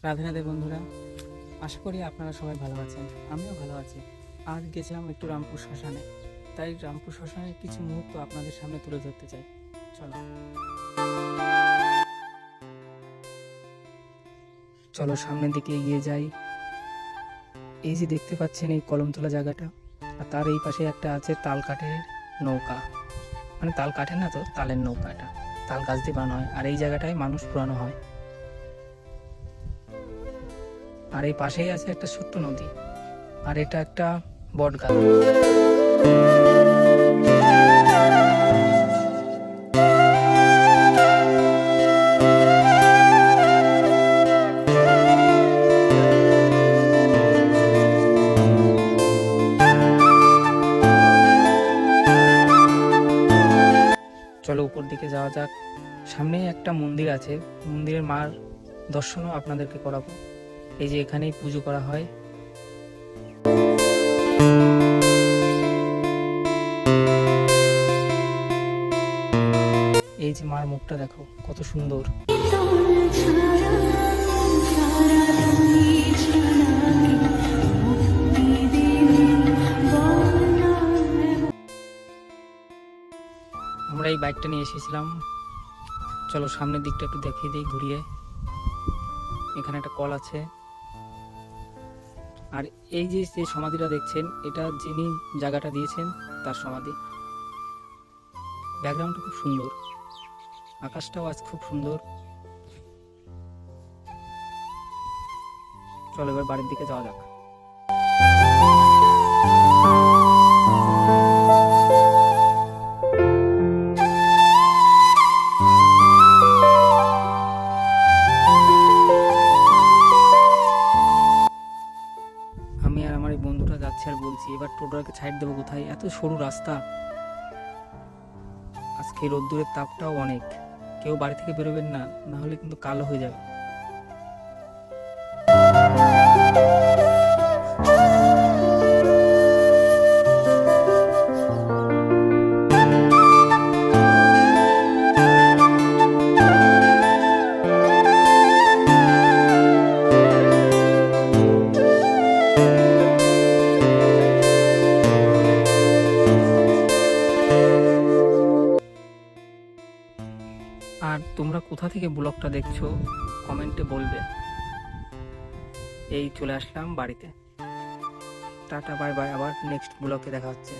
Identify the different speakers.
Speaker 1: রাধে রাধে বন্ধুরা, আশা করি আপনারা সবাই ভালো আছেন। আমিও ভালো আছি। আজ গেছিলাম একটু রামপুর শ্মশানে, তাই রামপুর শ্মশানের কিছু মুহূর্ত আপনাদের সামনে তুলে ধরতে চাই। চলো চলো সামনের দিকে এগিয়ে যাই। এই যে দেখতে পাচ্ছেন এই কলমতলা জায়গাটা, আর তার এই পাশে একটা আছে তাল কাঠের নৌকা, মানে তাল কাঠের না তো তালের নৌকা, এটা তাল গাছ দিয়ে বানানো হয়। আর এই জায়গাটায় মানুষ পুরানো হয়। আর এই পাশেই আছে একটা ছোট্ট নদী, আর এটা একটা বট গাছ। চলো উপর দিকে যাওয়া যাক। সামনেই একটা মন্দির আছে, মন্দিরের মার দর্শনও আপনাদেরকে করাবো। এই যে এখানেই পুজো করা হয়। এই যে মার মুখটা দেখো কত সুন্দর। আমরা এই বাইকটা নিয়ে এসেছিলাম। চলো সামনের দিকটা একটু দেখিয়ে দিই ঘুরিয়ে। এখানে একটা কল আছে, আর এই যে সমাধিটা দেখছেন, এটা যিনি জায়গাটা দিয়েছেন তার সমাধি। ব্যাকগ্রাউন্ডটা খুব সুন্দর, আকাশটাও আজ খুব সুন্দর। চলো এবার বাড়ির দিকে যাওয়া যাক। আমি আর আমার এই বন্ধুটা যাচ্ছি, আর বলছি এবার টোটোটাকে সাইড দেবো কোথায়, এত সরু রাস্তা। আজকে রোদ্দুরের তাপটাও অনেক, কেউ বাড়ি থেকে বেরোবেন না, না হলে কিন্তু কালো হয়ে যাবে। আর তোমরা কোথা থেকে ব্লগটা দেখছো কমেন্টে বলবে। এই চলে আসলাম বাড়িতে। টাটা বাই বাই, আবার নেক্সট ব্লগে দেখা হচ্ছে।